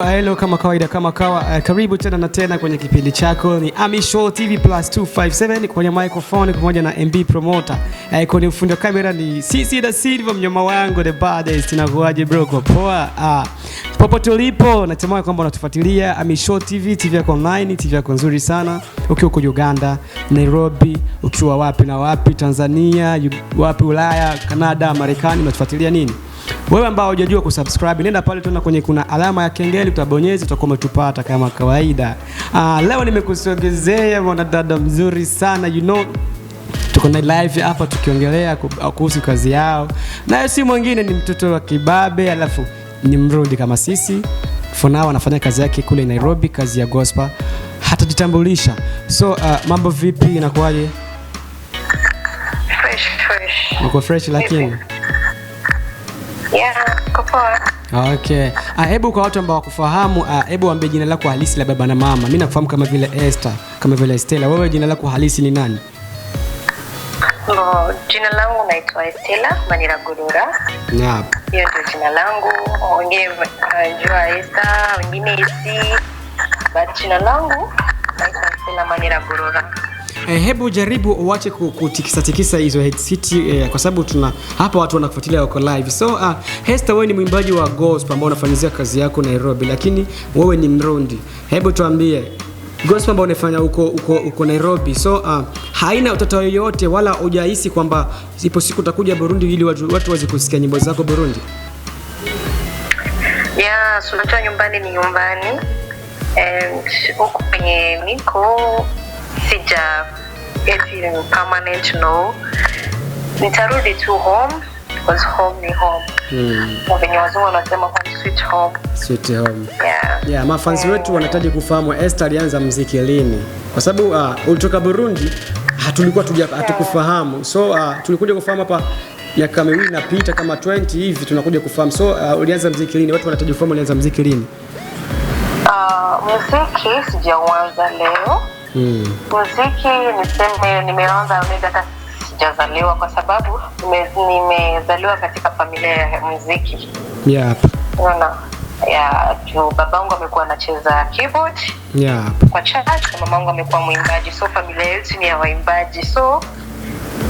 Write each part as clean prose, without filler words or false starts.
Hello kama kawaida karibu tena kwenye kipindi chako ni Ami Show TV Plus 257 kwenye microphone pamoja na MB Promoter. Kwenye ufundi wa kamera ni CC da Silva mnyama wangu the baddest. Tunakuaje bro kwa poa? Popote ulipo natumai kwamba unatufuatilia Ami Show TV yako online, TV yako nzuri sana. Ukiwa huko Uganda, Nairobi, ukiwa wapi na wapi, Tanzania, wapi Ulaya, Canada, Marekani, unatufuatilia nini? Wewe ambao hujajua kusubscribe, nenda pale tuna kwenye kuna alama ya kengele utabonyeza, utakuwa umetupata kama kawaida. Leo nimekusogezea mwanadada mzuri sana, tuko na live hapa tukiongelea kuhusu kazi yao. Na si mwingine ni mtoto wa Kibabe, alafu ni mrudi kama sisi. For now anafanya kazi yake kule Nairobi, kazi ya gospel. Hatajitambulisha. So mambo vipi, inakuaje? Fresh. Uko fresh lakini Kopoa. Okay. Hebu kwa watu ambao wakufahamu, hebu waambie jina lako halisi la baba na mama. Mimi nakufahamu kama vile Esther, kama vile Estela. Wewe jina lako halisi ni nani? Jina langu naitwa Estela Maniragurura. Hiyo ndio jina langu. Wengine wanajua Esther, wengine Esi. But jina langu naitwa Estela Maniragurura. Hebu jaribu uache kutikisa hizo headset kwa sababu tuna hapa watu wanakufuatilia wako live. So Esther, wewe ni mwimbaji wa gospel ambao unafanyia kazi yako Nairobi, lakini wewe ni Mrundi. Hebu tuambie gospel ambao unafanya uko Nairobi. So haina utata yoyote wala hujahisi kwamba ipo siku utakuja Burundi ili watu waze kusikia nyimbo zako Burundi? Sio nyumbani ni nyumbani. And huko kwenye niko sija getting permanent, no. Nitarudi tu home because home ni home. Wenye wazungu wanasema sweet home. Sweet home. Yeah, mafansi wetu wanahitaji kufahamu Esther alianza muziki lini. Kwa sababu ulitoka Burundi, tulikuwa hatukufahamu. So tulikuja kufahamu hapa miaka miwili inapita kama 20 hivi tunakuja kufahamu. So ulianza muziki lini? Watu wanahitaji kufahamu ulianza muziki lini? Muziki sijaanza leo. Muziki niseme nimeanza hata sijazaliwa kwa sababu nimezaliwa katika familia ya muziki. Unaona? Babangu amekuwa anacheza keyboard. Kwa church, na mamangu amekuwa mwimbaji. So familia yetu ni ya waimbaji. So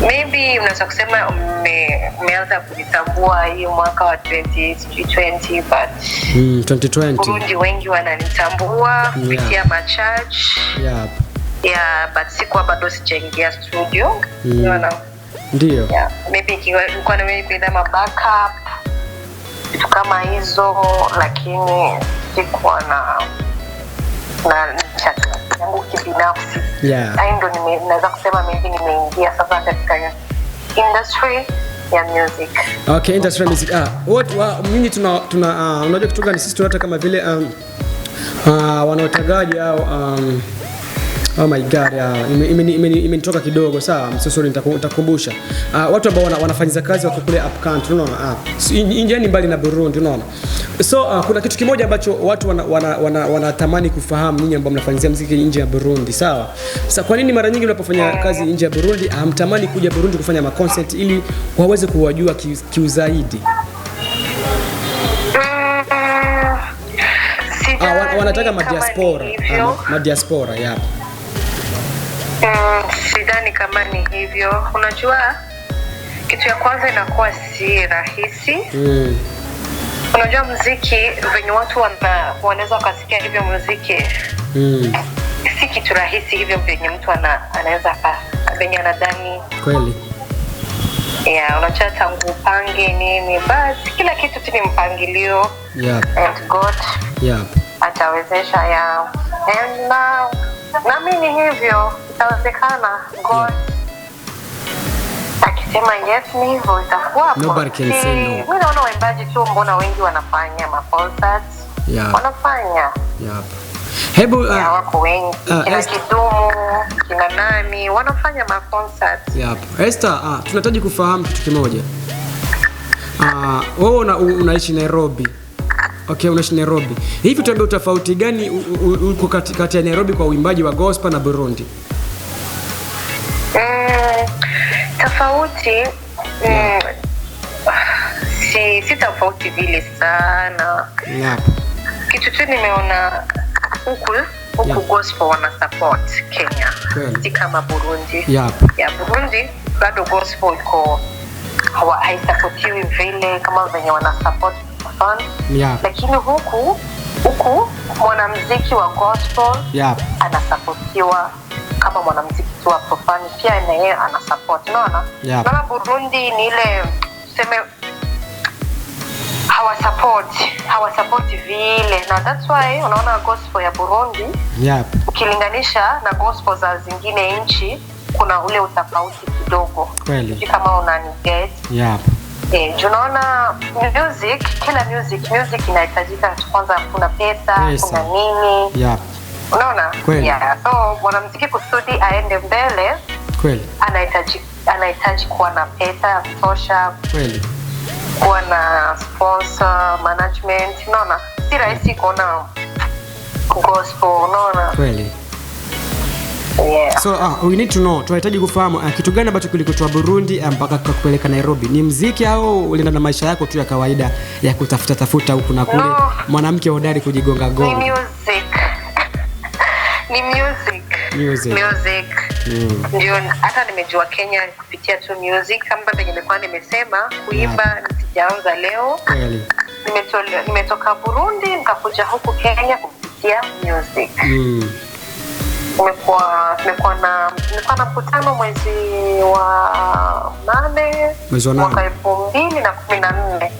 maybe unaweza kusema umeanza kujitambua hiyo mwaka wa 2020 but 2020. Burundi wengi wananitambua kupitia church. But sikuwa bado sijaingia studio. Unaona? Ndio. Maybe nilikuwa na maybe backup vitu kama hizo, lakini sikuwa na chat yangu kibinafsi. Ndio naweza kusema maybe nimeingia sasa katika industry ya music. Okay, industry ya music. Mimi unajua kitu gani sisi tunataka kama vile wanaotagaji au oh my god, imenitoka kidogo. Sawa, so sorry, nitakukumbusha. Watu ambao wanafanya kazi wako kule up country, unaona? Injini mbali na Burundi, unaona? So kuna kitu kimoja ambacho watu wanatamani kufahamu ninyi ambao mnafanyia muziki nje ya Burundi, sawa? Sasa kwa nini mara nyingi unapofanya kazi nje ya Burundi hamtamani kuja Burundi kufanya concert ili waweze kuwajua kiuzaidi? Wanataka madiaspora, sidhani kama ni hivyo. Unajua kitu ya kwanza inakuwa si rahisi. Unajua muziki venye watu wanaweza kusikia hivyo muziki si kitu rahisi hivyo venye mtu anaweza venye anadhani kweli. Unajua tangu pange nini, basi kila kitu tu ni mpangilio. And God atawezesha. And naamini hivyo itawezekana. God akisema yes ni hivyo itakuwa. Nobody can say no. Mimi naona waimbaji tu mbona wengi wanafanya concerts. Wanafanya. Hebu wako wengi kina Kidumu, kina nani wanafanya concerts. Esther, tunahitaji kufahamu kitu kimoja. Wewe unaishi Nairobi. Okay, unaishi Nairobi. Hivi tuambie utofauti gani uko kati ya Nairobi kwa uimbaji wa gospel na Burundi? Tofauti si tofauti vile sana. kitu tu nimeona huku gospel wana support Kenya. Si kama Burundi. Ya Burundi bado gospel iko haisupportiwi vile kama venye wana support fun. Lakini huku mwanamuziki wa gospel anasupportiwa kama mwanamuziki wa profani pia na yeye ana support. Unaona? Kama Burundi ni ile tuseme hawasupport vile, na that's why unaona gospel ya Burundi ukilinganisha na gospel za zingine nchi kuna ule utofauti kidogo. Kweli. Kama unani get. Unaona kila music inahitajika kwanza, kuna pesa. Kuna nini. Unaona? So mwanamuziki kusudi aende mbele kweli anahitaji kuwa na pesa ya kutosha. Kweli. Kuwa na sponsor, management. Unaona? Si rahisi kuona gospel. Unaona? Kweli. So we need to know, tunahitaji kufahamu kitu gani ambacho kilikutoa Burundi mpaka kupeleka Nairobi. Ni muziki au ulienda na maisha yako tu ya kawaida ya kutafuta huku na kule? Mwanamke hodari kujigonga gonga. Ni music. Ndio hata nimejua Kenya kupitia tu music, kama vile nilikuwa nimesema kuimba sijaanza leo. Nimetoka Burundi nikakuja huku Kenya kupitia music. Nimekuwa na mkutano mwezi wa 8 mwaka 2014.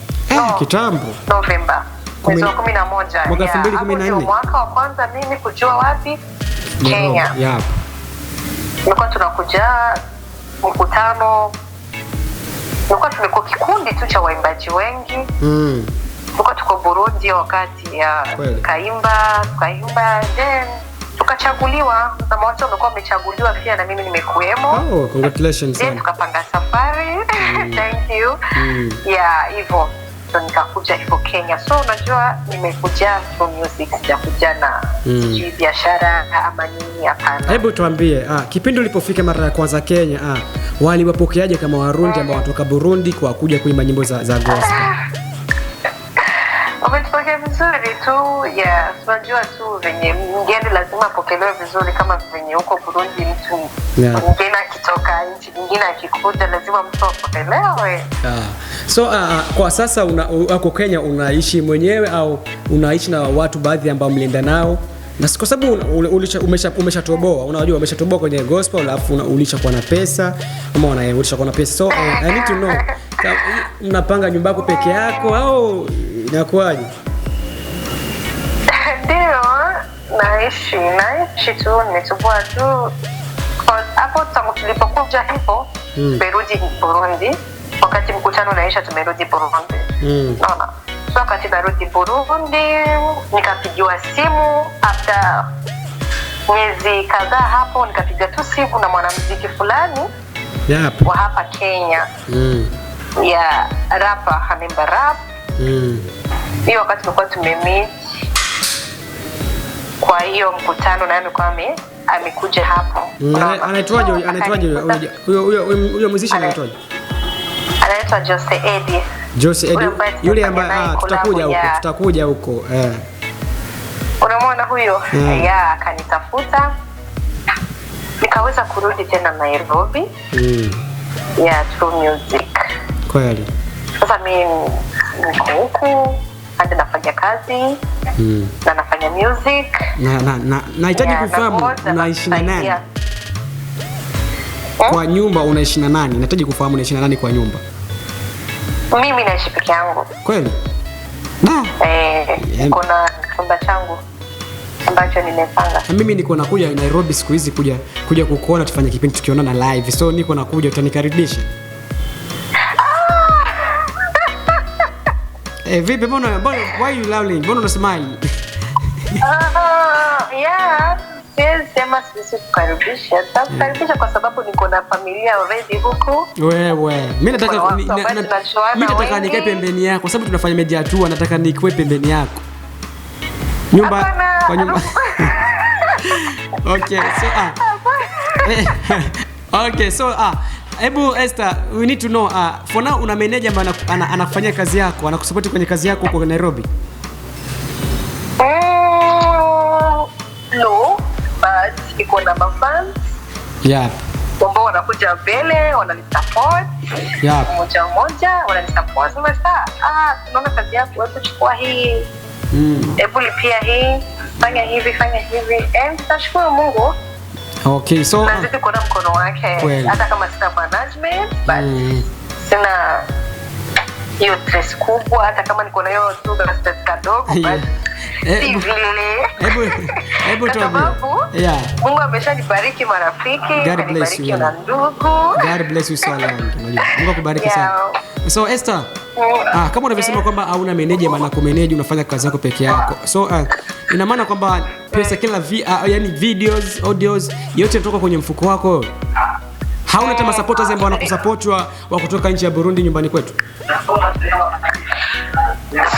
Kitambo. November. Mwezi wa 11. Mwaka 2014. Mwaka wa kwanza mimi kujua wapi? Kenya. Tulikuwa tunakuja mkutano. Tumekuwa kikundi tu cha waimbaji wengi. Tulikuwa tuko Burundi wakati ya kaimba then tukachaguliwa, na watu wamekuwa wamechaguliwa pia na mimi nimekuemo. Congratulations. Tukapanga safari. Thank you. Hivyo so nikakuja hivyo Kenya. So unajua nimekuja for music, sijakuja na biashara ama nini, hapana. Hebu tuambie, kipindi ulipofika mara ya kwanza Kenya, waliwapokeaje kama Warundi ambao watoka Burundi kwa kuja kuimba nyimbo za gospel? Wametupokea vizuri tu. Unajua tu venye mgeni lazima apokelewe vizuri, kama venye huko Burundi mtu mgeni akitoka nchi nyingine akikuja lazima mtu apokelewe. So kwa sasa uko Kenya unaishi mwenyewe au unaishi na watu baadhi ambao mlienda nao? Na kwa sababu umeshatoboa, unajua umeshatoboa kwenye gospel alafu ulishakuwa na pesa ama ulishakuwa na pesa. So I need to know, mnapanga nyumba yako peke yako au inakuwaje? Ndio, naishi tu, nimetoboa tu. Hapo tangu tulipokuja hivyo, tumerudi Burundi. Wakati mkutano unaisha tumerudi Burundi. Naona. So wakati narudi Burundi, nikapigiwa simu after miezi kadhaa hapo, nikapiga tu simu na mwanamuziki fulani wa hapa Kenya. Rapper, anaimba rap. Hiyo wakati tulikuwa tumemeet kwa hiyo mkutano, na alikuwa amekuja hapo. Anaitwaje huyo musician anaitwaje? Anaitwa Jose Eddie. Yule ambaye tutakuja huko. Unamwona huyo? Akanitafuta. Nikaweza kurudi tena Nairobi. Through music. Kweli. Sasa mimi niko huku, hadi nafanya kazi. Na nafanya music. Nahitaji kufahamu unaishi na nani? Kwa nyumba unaishi na nani? Nahitaji kufahamu unaishi na nani kwa nyumba. Mimi naishi peke yangu. Kweli? Niko na chumba changu ambacho nimepanga. Mimi niko nakuja Nairobi siku hizi kuja kukuona tufanye kipindi tukionana live. So niko nakuja, utanikaribisha? Vipi, why you laughing? Mbona una smile? Sema sisi kukaribisha. Kukaribisha kwa sababu niko na familia already huku. Wewe, mimi nataka nikae pembeni yako kwa sababu tunafanya media tour, nataka nikuwe pembeni yako. Nyumba kwa nyumba. Okay, so hebu Esther, we need to know for now una manager ambaye anafanya kazi yako, anakusupport kwenye kazi yako huko Nairobi? niko na mafans ambao wanakuja mbele wananisupport mmoja wananisupport sasa. Tunaona kazi yako, hebu chukua hii, hebu lipia hii, fanya hivi. Nashukuru Mungu. Okay, so nazidi kuona mkono wake hata kama sina management but sina hiyo stress kubwa, hata kama niko na hiyo tu stress kadogo but hebu tuambie. Mungu ameshanibariki marafiki, amenibariki na ndugu. God bless you so long. Unajua Mungu akubariki sana. So Esther, kama unavyosema kwamba hauna manager, maana kwa manager unafanya kazi yako peke yako. So ina maana kwamba pesa kila yani videos, audios yote yanatoka kwenye mfuko wako. Hauna hata supporters ambao wanakusupport wa kutoka nje ya Burundi nyumbani kwetu?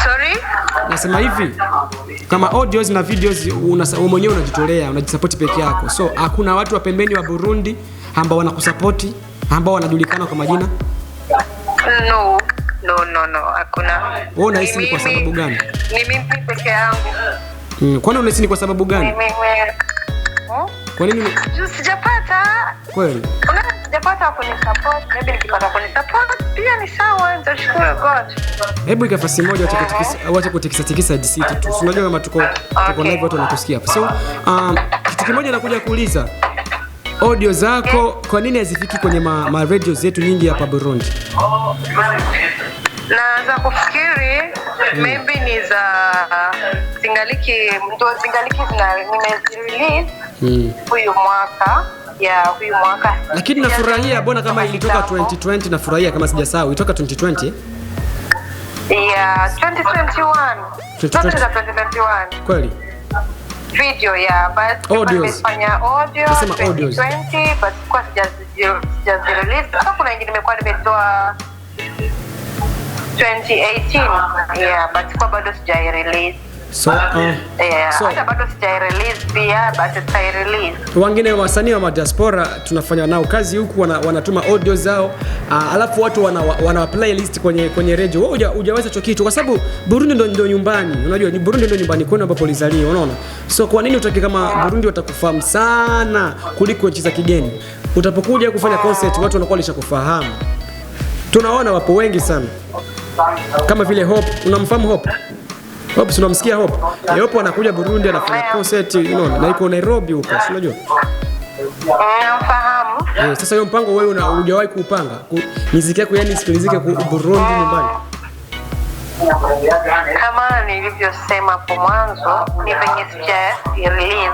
Sorry? Nasema hivi, kama audios na videos mwenyewe unajitolea, unajisupport peke yako. So hakuna watu wa pembeni wa Burundi ambao wanakusupport, ambao wanajulikana kwa majina? No, hakuna. Wewe unahisi ni kwa sababu gani? Ni mimi peke yangu. Kwani unahisi ni kwa sababu gani? Kwa nini? Sijapata. Kweli? Sijapata kwenye support, maybe nikipata kwenye support pia ni sawa, nitashukuru God. Hebu ikafasi moja wacha kutikisa DC tu. Unajua kama tuko live watu wanakusikia hapa. So kitu kimoja nakuja kuuliza, audio zako kwa nini hazifiki kwenye ma radio zetu nyingi hapa Burundi? Naanza kufikiri maybe ni za Zingaliki zina nimezi-release huyu mwaka. Huyu mwaka. Lakini nafurahia bona kama ilitoka 2020, nafurahia kama sijasahau ilitoka 2020. 2021. Kweli? Video but nimefanya audio 2020 but kwa sija-release. Sasa kuna nyingine nimekuwa nimetoa 2018 but kwa bado sija-release. So hata bado sija-release pia but sija-release. Wengine wasanii wa diaspora tunafanya nao kazi huku, wanatuma audio zao, alafu watu wana playlist kwenye radio. Wewe hujaweza hicho kitu kwa sababu Burundi ndio nyumbani. Unajua Burundi ndio nyumbani kwenu ambapo ulizaliwa, unaona? So kwa nini utaki kama Burundi watakufahamu sana kuliko nchi za kigeni? Utapokuja kufanya concert watu wanakuwa lishakufahamu. Tunaona wapo wengi sana. Kama vile Hope, unamfahamu Hope? Hope tunamsikia Hope. Hope anakuja Burundi anafanya concert, na iko Nairobi huko, si unajua? Nafahamu. Sasa hiyo mpango wewe hujawahi kuupanga? Muziki yako yani isikilizike Burundi nyumbani. Kama nilivyosema hapo mwanzo, ni venye sija-release.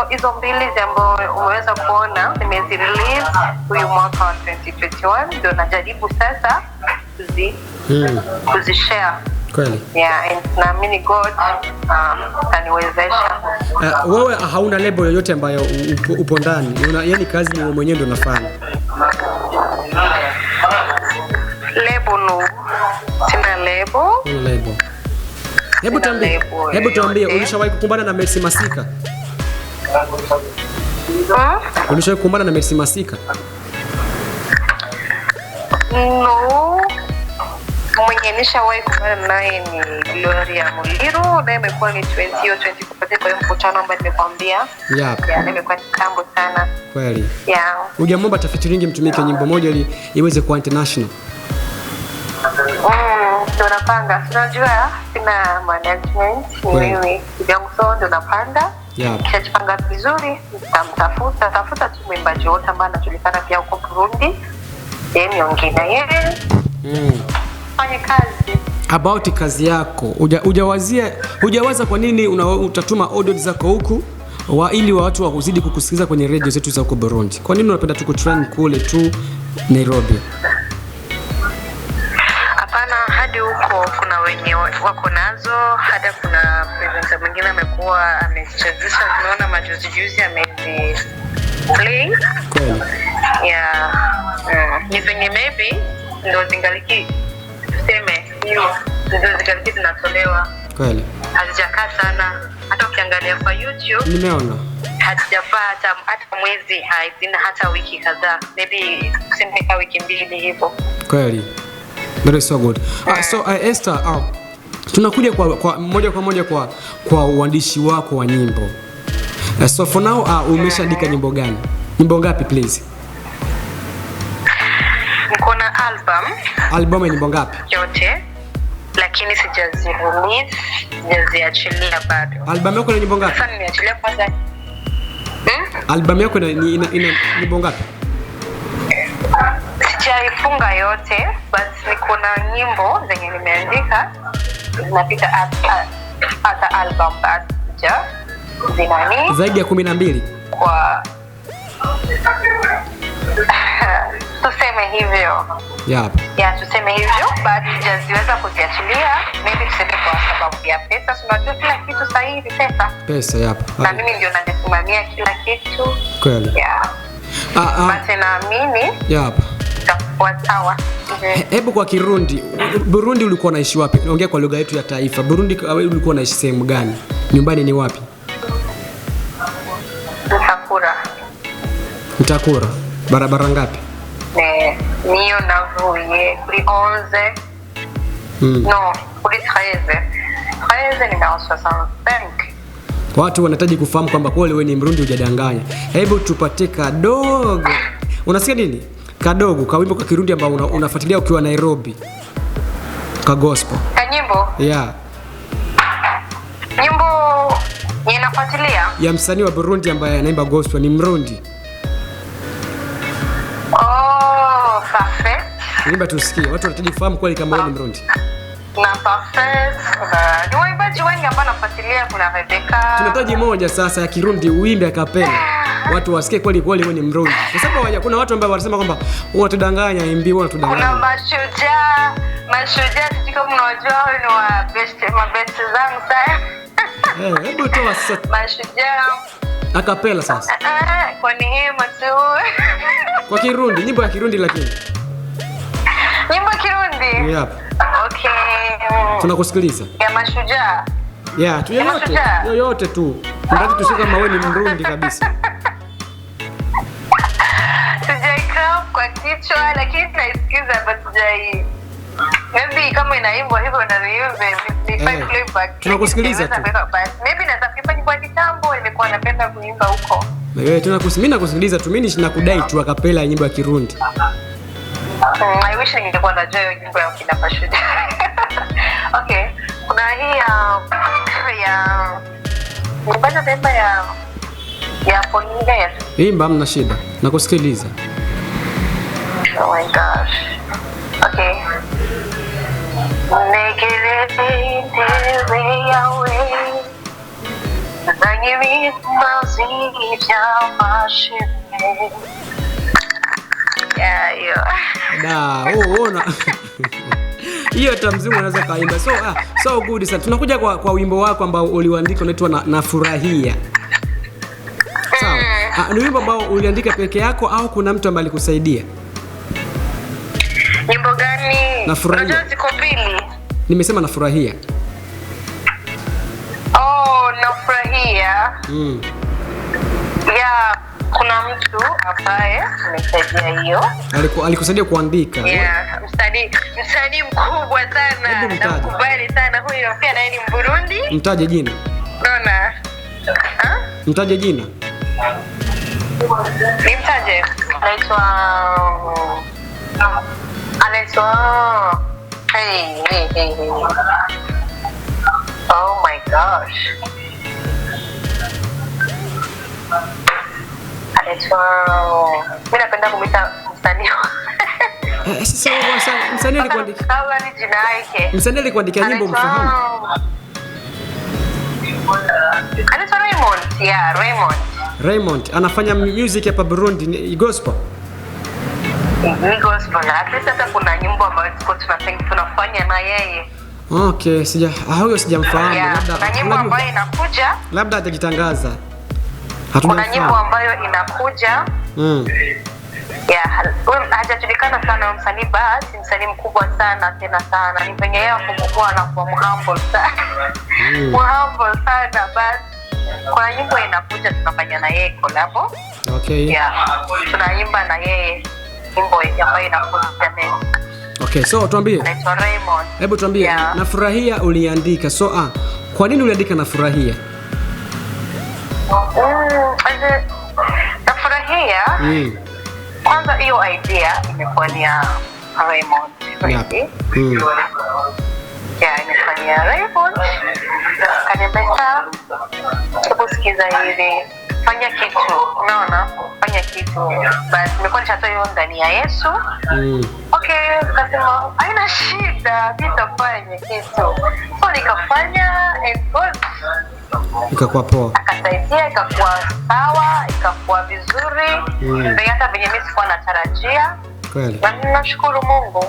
Hizo mbili ambazo umeweza kuona nimezi-release huyu mwaka wa 2021 ndio najaribu sasa kuzishare. Kweli? And naamini God ataniwezesha. Wewe hauna label yoyote ambayo upo ndani? Yaani kazi ni wewe mwenyewe ndio unafanya? Sina label. Hebu tuambie ulishawahi kukumbana na Mercy Masika? Ulishawahi kukumbana na Mercy Masika? No. Mwenye nishawahi kukumbana naye ni Gloria Muliro, na imekuwa ni 2020 kwa mkutano ambao nimekwambia. Nimekuwa kitambo sana. Kweli? Hujamwomba tafitiringi mtumike nyimbo moja ili iweze kuwa international? Ndio napanga. Unajua sina management, mimi yangu ndo napanga. Kisha vizuri, tafuta tu mwimbaji wote ambaye anajulikana pia huko Burundi. Niongee na yeye. Fanye kazi. About kazi yako. Hujawaza kwa nini utatuma audio zako huku ili watu wakuzidi kukusikiliza kwenye radio zetu za huko Burundi? Kwa nini unapenda tu kutrend kule tu Nairobi? Hapana, hadi huko kuna wenye wako nazo, hata kuna presenter mwingine amekuwa amechezesha, tumeona majuzi play. Kweli? Ni venye maybe ndio Zingaliki tuseme hiyo ndio Zingaliki zinatolewa. Kweli? Hazijakaa sana. Hata ukiangalia kwa YouTube nimeona hatujapata hata mwezi, haina hata wiki kadhaa, maybe tuseme wiki 2 hivyo. Kweli? Very so good. So Esther, tunakuja kwa moja kwa moja kwa uandishi wako wa nyimbo. So for now umeshaandika nyimbo gani? Nyimbo ngapi please? Niko na album ya nyimbo ngapi? yote, lakini sijazi-release, sijaziachilia bado. Album yako ina nyimbo ngapi? Sasa nimeachilia kwanza. Album yako ina nyimbo ngapi? Sijaifunga yote, but niko na nyimbo zenye nimeandika zinapita hata album baada zinani zaidi ya 12 kwa tuseme hivyo. Tuseme hivyo, but sijaziweza kuziachilia, maybe tuseme kwa sababu ya pesa. Tunajua kila kitu sasa hivi pesa. Na mimi ndio nasimamia kila kitu. Kweli. Basi naamini itakuwa sawa. Hebu kwa Kirundi, Burundi ulikuwa unaishi wapi? Ongea kwa lugha yetu ya taifa. Burundi ulikuwa unaishi sehemu gani? Nyumbani ni wapi? Mtakura. Barabara ngapi? Niyo navuye kuri 11. No, kuri 13. 13 ni na 65. Watu wanahitaji kufahamu kwamba kweli wewe ni Mrundi, hujadanganya. Hebu tupate kadogo. Unasikia nini? Kadogo, kawimbo kwa Kirundi ambao unafuatilia ukiwa Nairobi. Ka gospel. Nyimbo? Nyimbo ninafuatilia. Ya msanii wa Burundi ambaye anaimba gospel ni Mrundi. Perfect. Niomba tusikie. Watu wanahitaji kufahamu kweli kama wewe ni Mrundi. Na perfect. Ni waimbaji wengi ambao nafuatilia, kuna Rebecca. Tunahitaji moja sasa ya Kirundi uimbe akapela. Watu wasikie kweli wewe ni Mrundi. Kwa sababu kuna watu ambao wanasema kwamba unatudanganya, unatudanganya. Kuna mashujaa sisi kama mnajua wao ni wa best zangu sana. Hebu toa sasa. Mashujaa. Akapela sasa. Kwa neema tu. Kwa Kirundi, nyimbo ya Kirundi lakini. Nyimbo ya Kirundi? Okay. Tunakusikiliza. Ya mashujaa. Yoyote tu. Ndio tushike kama wewe ni Mrundi kabisa. Sijaikaa kwa kichwa lakini naisikiza but sijai. Maybe kama inaimbwa hivyo na niimbe ni playback. Tunakusikiliza tu. Maybe natafuta nyimbo ya kitambo nilikuwa napenda kuimba huko. Mimi nakusikiliza tu, mimi ninakudai tu akapela ya nyimbo ya Kirundi. I wish ningekuwa najua hiyo nyimbo ya kina Mashujaa. Okay. Kuna hii mbona bemba ya Polina. Imba, mna shida. Nakusikiliza. Oh my gosh. Okay. Hiyo tamzimu unaweza kaimba. So good sana. Tunakuja kwa wimbo wako ambao uliandika unaitwa Nafurahia. Sawa. Ni wimbo ambao uliandika peke yako au kuna mtu ambaye alikusaidia? Wimbo gani? Nafurahia. Ziko mbili. Nimesema Nafurahia. Nafurahia. Kuna mtu ambaye amesaidia hiyo. Alikusaidia kuandika. Msanii mkubwa sana. Nakubali sana huyo. Pia naye ni Burundi. Mtaje jina. Unaona? Mtaje jina. Nimtaje. Anaitwa Hey. Oh my gosh. Mimi napenda kumita msanii. Msanii alikuandika. Jina yake. Msanii alikuandikia nyimbo mfahamu? Anaitwa Raymond. Raymond anafanya music hapa Burundi, ni gospel. Ni gospel. At least hata kuna nyimbo ambazo tunafanya na yeye. Okay, huyo sijamfahamu. Labda nyimbo ambayo inakuja. Labda atajitangaza. Kuna nyimbo ambayo inakuja. Hajajulikana sana msanii, but msanii mkubwa sana tena sana. Ni penye yeye kumkuwa na kwa humble sana. Humble sana, but kuna nyimbo inakuja tunafanya na yeye collab. Okay. Tunaimba na yeye nyimbo ambayo inakuja next. Okay, so tuambie. Anaitwa Raymond. Hebu tuambie, Nafurahia uliandika. Kwa nini uliandika Nafurahia? Nafurahia kwanza hiyo idea imekuwa ni ya Raymond. Imefanyia Raymond kaniambia hebu sikiza hivi, fanya kitu, unaona, fanya kitu. Basi nimekuwa nishatoa hiyo ndani ya Yesu. Okay, kasema haina shida, nitafanya kitu. So nikafanya and God ikakuwa poa, akasaidia, ikakuwa sawa, ikakuwa vizuri. Hata venye mimi sikuwa natarajia. Kweli. Na ninashukuru Mungu.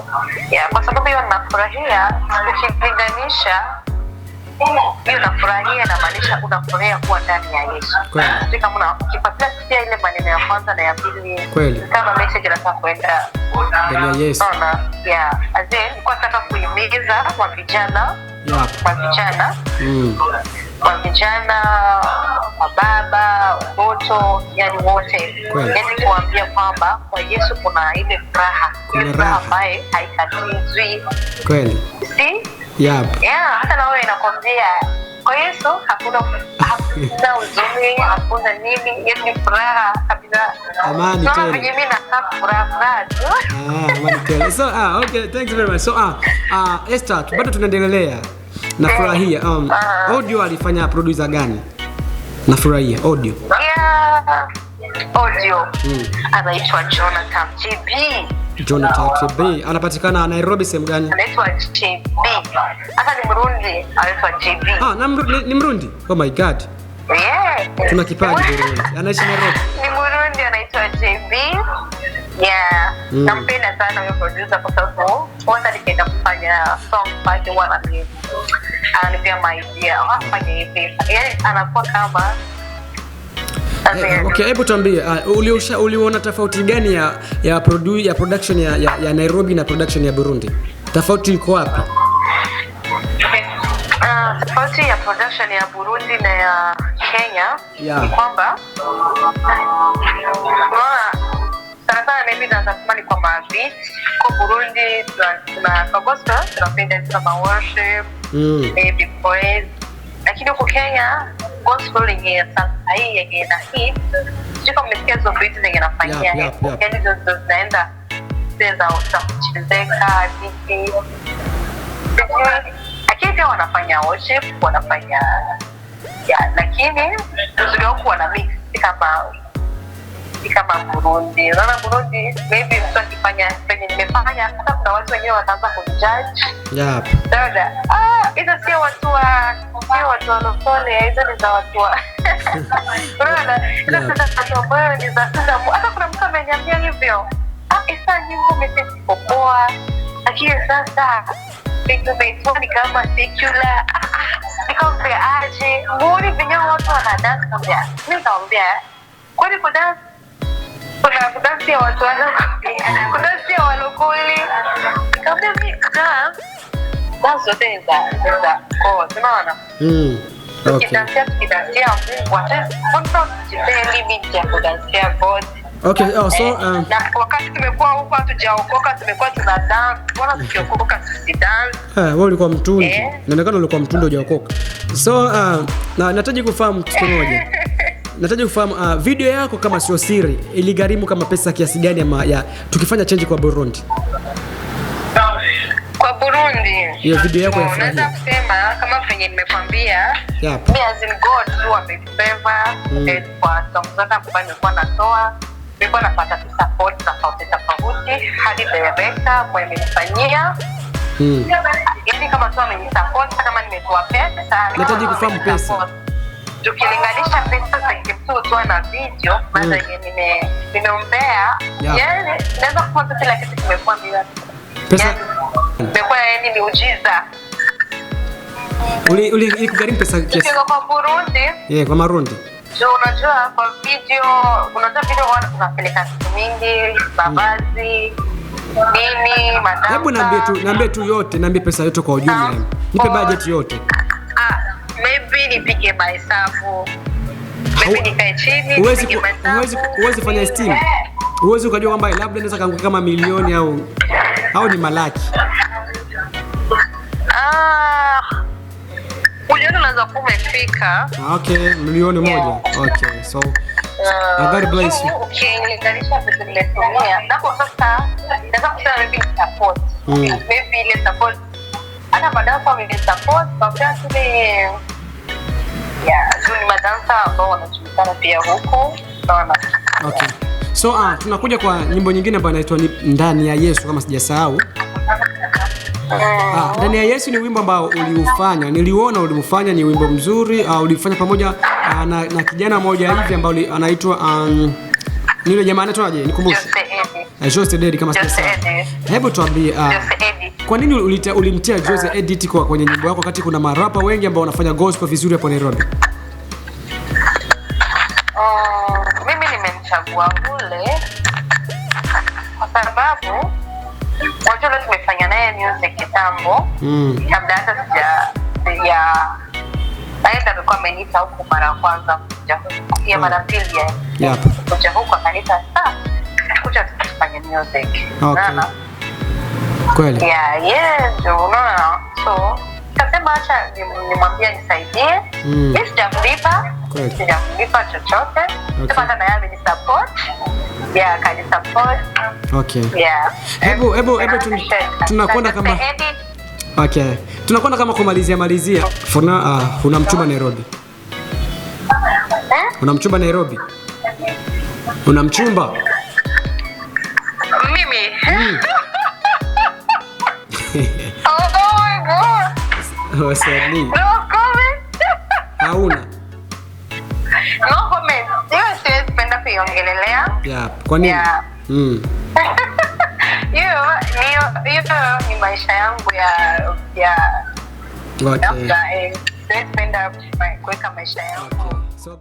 Kwa sababu hiyo nafurahia, ukilinganisha hiyo nafurahia na maanisha unafurahia kuwa ndani ya Yesu. Kweli. Kama ukifuatilia pia ile maneno ya kwanza na ya pili, kweli, kama message inataka kwenda ndani ya Yesu. Nilikuwa nataka kuhimiza wa vijana, wa vijana, wa baba, watoto, yani wote. Yani kuambia kwamba kwa Yesu kuna ile furaha. Ile furaha ambayo haikatizwi. Kweli. Hata na wewe nakwambia kwa Yesu hakuna huzuni, hakuna nini, yani furaha kabisa. Amani tele. Sasa mimi nataka furaha tu. Amani tele. So okay, thanks very much. So Esther, bado tunaendelea. Nafurahia audio alifanya producer gani? Nafurahia audio. Audio. Anaitwa Jonathan JB. Anapatikana Nairobi sehemu gani? Anaitwa JB. Hata ni Mrundi, anaitwa JB. Ni Mrundi? Oh my god. Tuna kipaji Burundi. Anaishi Nairobi. Ni Mrundi, anaitwa JB. Nampenda sana huyo producer kwa sababu kwanza nikaenda kufanya song pake ananipea idea, afanye hivi. Yani anakuwa kama okay, hebu tuambie uliona tofauti gani ya production ya Nairobi na production ya Burundi? Tofauti iko wapi? Tofauti ya production ya Burundi na ya Kenya ni kwamba sana maybe natamani kwa beat. Kwa Burundi tuna gospel, tunapenda kama worship, maybe praise. Lakini kwa Kenya gospel yenye sasa hii yenye na hit, sio kama mmesikia hizo beat zenye nafanyia. Yani hizo zinaenda sasa utachezeka vipi. Lakini pia wanafanya worship, wanafanya lakini uzuri wao wana mix kama Burundi. Unaona Burundi maybe mtu akifanya penye nimefanya, hata kuna watu wengine wataanza kujudge. Dada, hizo sio watu wa lokole, hizo ni za watu wa. Unaona, hizo ni watu ambao ni za hata kuna mtu ameniambia hivyo. Isa nyimbo mmepoa. Lakini sasa vitu ni kama secular. Nikamwambia aje, mbona vinyo watu wanadance kambia. Mimi nikamwambia, kwani kwa dance kuna kudansi ya watu kudansi ya walokole. Nikamwambia mimi dance zote ni za unaona? Tukidansia Mungu, hata tujipe limit ya kudansia God. Okay, na wakati tumekuwa huko hatujaokoka, tumekuwa tuna dance. Bora tukiokoka tusidance. Wewe ulikuwa mtundu. Inaonekana ulikuwa mtundu hujaokoka. So nataji kufahamu kitu kimoja. Nataji kufahamu video yako kama sio siri iligharimu kama pesa kiasi gani ya tukifanya change kwa Burundi? Kwa Burundi. Hiyo video yako ya furaha. Naweza kusema kama venye nimekwambia, mimi as in God tu amefavor kwa songs zote ambazo nilikuwa natoa. Nilikuwa napata support tofauti hadi director kwa amenifanyia. Yaani kama tu amenisupport, kama nimetoa pesa. Nataji kufahamu pesa. Tukilinganisha pesa za mtu tu na video, baada yenye nimeombea, yani naweza kusema kila kitu kimekuwa bila pesa. Nimekuwa yani miujiza. Ilikugharimu pesa kiasi? Kwa Burundi? Kwa Marundi. Unajua kwa video, unapeleka siku mingi, mavazi, nini, madam. Hebu niambie tu yote, niambie pesa yote kwa ujumla. Nipe budget yote. Maybe nipige mahesabu. Maybe nikae chini nipige mahesabu. Huwezi fanya estimate. Huwezi ukajua kwamba labda inaweza kaanguka kama milioni au ni malaki. Uliona unaweza kuwa umefika. Okay, milioni moja. Okay. So God bless you. Ukilinganisha vitu nimetumia, napo sasa naweza kusema maybe support. Maybe ile support hata baadaye kwa mimi support kwa vile ni madansa ambao wanajulikana pia huko. Unaona? Okay. So tunakuja kwa nyimbo nyingine ambayo inaitwa Ndani ya Yesu kama sijasahau. Ndani ya Yesu ni wimbo ambao uliufanya. Niliona uliufanya, ni wimbo mzuri. Ulifanya pamoja na kijana mmoja hivi ambao anaitwa ni yule jamaa anaitwaje? Nikumbushe. Jose Eddy kama sijasahau. Hebu tuambie kwa nini ulimtia Jose Eddy kwenye nyimbo yako wakati kuna marapa wengi ambao wanafanya gospel vizuri hapo Nairobi? Mimi nimemchagua ule kwa sababu wajua tumefanya naye music kitambo. Kabla hata aenda alikuwa ameniita huko mara ya kwanza kuja ya mara pili kuja huko akaniita kuja tufanye music. Unaona? Kweli? Unaona? So kasema acha nimwambie nisaidie. Mimi sijamlipa chochote. Sasa na yeye ni support. Kani support. Okay. Hebu tunakwenda kama tunakwenda kama kumalizia. Una mchumba Nairobi? Una mchumba Nairobi? Una mchumba? Mimi. Oh my God. Wasanii. No comment. Hauna? No comment. Siwezi penda kuiongelelea. Kwa nini? Hiyo ni maisha yangu ya okay. Siwezi penda kuweka maisha yangu. So good.